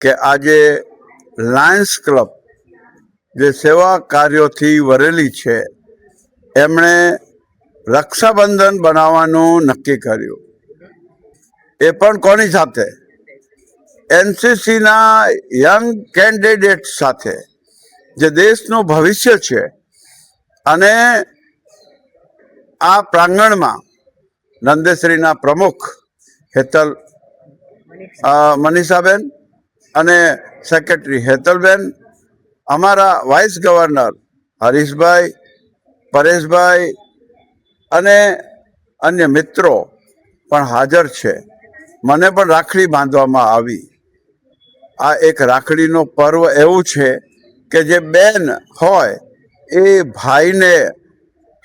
કે આજે Lions club જે સેવા કાર્યોથી વરેલી છે એમણે રક્ષાબંધન બનાવવાનું નક્કી કર્યું. એ પણ કોની સાથે? એનસીસીના યંગ કેન્ડિડેટ સાથે, જે દેશનું ભવિષ્ય છે. અને આ પ્રાંગણમાં નંદેશ્રીના પ્રમુખ હેતલ મનીષાબેન અને સેક્રેટરી હેતલબેન, અમારા વાઇસ ગવર્નર હરીશભાઈ, પરેશભાઈ અને અન્ય મિત્રો પણ હાજર છે. મને પણ રાખડી બાંધવામાં આવી. આ એક રાખડીનો પર્વ એવું છે કે જે બેન હોય એ ભાઈને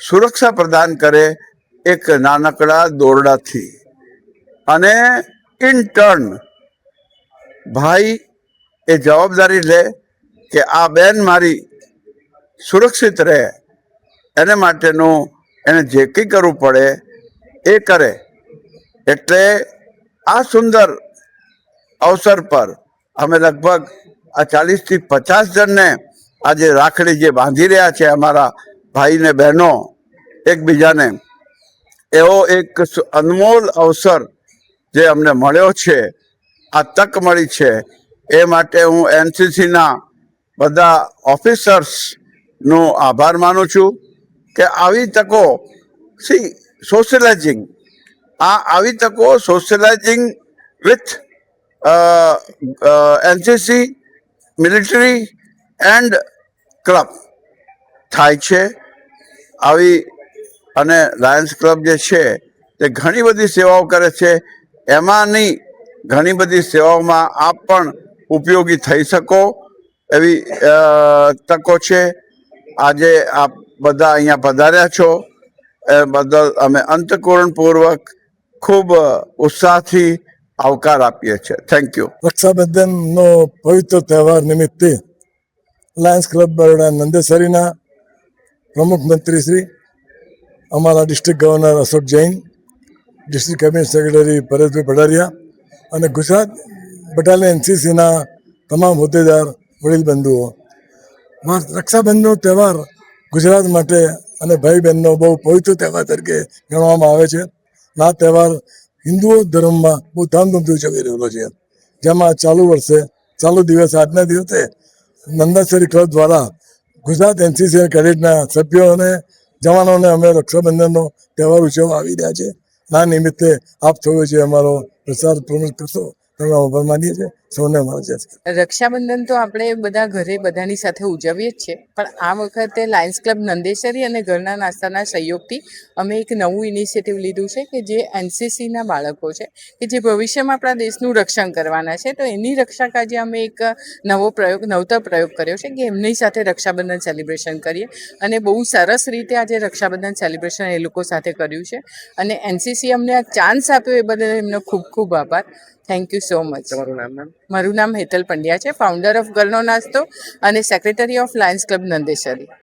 સુરક્ષા પ્રદાન કરે એક નાનકડા દોરડાથી, અને ઇન ટર્ન ભાઈ એ જવાબદારી લે કે આ બેન મારી સુરક્ષિત રહે, એને માટેનું એને જે કંઈ કરવું પડે એ કરે. એટલે આ સુંદર અવસર પર અમે લગભગ આ 40 થી 50 જણને આજે રાખડી જે બાંધી રહ્યા છે અમારા ભાઈ ને બહેનો એકબીજાને, એવો એક અનમોલ અવસર જે અમને મળ્યો છે, આ તક મળી છે, એ માટે હું એનસીસીના બધા ઓફિસર્સનો આભાર માનું છું કે આવી તકો સોશિયલાઇઝિંગ આવી તકો socializing with NCC, military and club થાય છે. આવી અને લાયન્સ ક્લબ જે છે તે ઘણી બધી સેવાઓ કરે છે. એમાંની ઘણી બધી સેવાઓમાં આપ પણ ઉપયોગી થઈ શકો એવી તકો છે. આજે આપ બધા અહીંયા પધાર્યા છો એ બદલ અમે અંતઃકરણપૂર્વક ખૂબ ઉત્સાહથી આવકાર આપીએ છીએ. Thank you. રક્ષાબંધનનો પવિત્ર તહેવાર નિમિત્તે લાયન્સ ક્લબ બરોડા નંદેસરીના પ્રમુખ મંત્રી શ્રી, અમારા district governor Ashok Jain, district cabinet secretary Pareshbhai Padhariya અને ગુજરાત બટાલિયન એનસીસીના તમામ હોદ્દેદાર, વડીલ બંધુઓ, રક્ષાબંધનનો તહેવાર ગુજરાત માટે અને ભાઈ બહેનનો બહુ પવિત્ર તહેવાર તરીકે ગણવામાં આવે છે. આ તહેવાર હિન્દુઓ ધર્મમાં બહુ ધામધૂમથી ઉજવી રહેલો છે. જેમાં ચાલુ દિવસે આજના દિવસે નંદાસરી ક્લબ દ્વારા ગુજરાત એનસીસી કેડેટના સભ્યો અને જવાનોને અમે રક્ષાબંધનનો તહેવાર ઉજવવા આવી રહ્યા છે. આ નિમિત્તે આપ થયો છે અમારો પ્રચાર પ્રમુખ કરશો તમે આભાર માનીએ છીએ. સૌને અમારા જય શ્રી કૃષ્ણ. રક્ષાબંધન તો આપણે બધા ઘરે બધાની સાથે ઉજવીએ જ છીએ, પણ આ વખતે લાયન્સ ક્લબ નંદેસરી અને ઘરના નાસ્તાના સહયોગથી અમે એક નવું ઇનિશિયેટિવ લીધું છે કે જે એનસીસીના બાળકો છે કે જે ભવિષ્યમાં આપણા દેશનું રક્ષણ કરવાના છે. તો એની રક્ષા કાજે અમે એક નવતર પ્રયોગ કર્યો છે કે એમની સાથે રક્ષાબંધન સેલિબ્રેશન કરીએ, અને બહુ સરસ રીતે આજે રક્ષાબંધન સેલિબ્રેશન એ લોકો સાથે કર્યું છે. અને એનસીસી અમને આ ચાન્સ આપ્યો એ બદલ એમનો ખૂબ ખૂબ આભાર. Thank you so much. તમારું નામ મેમ? મારું નામ હેતલ પંડ્યા છે, ફાઉન્ડર ઓફ ઘરનો નાસ્તો અને secretary of Lions club Nandesari.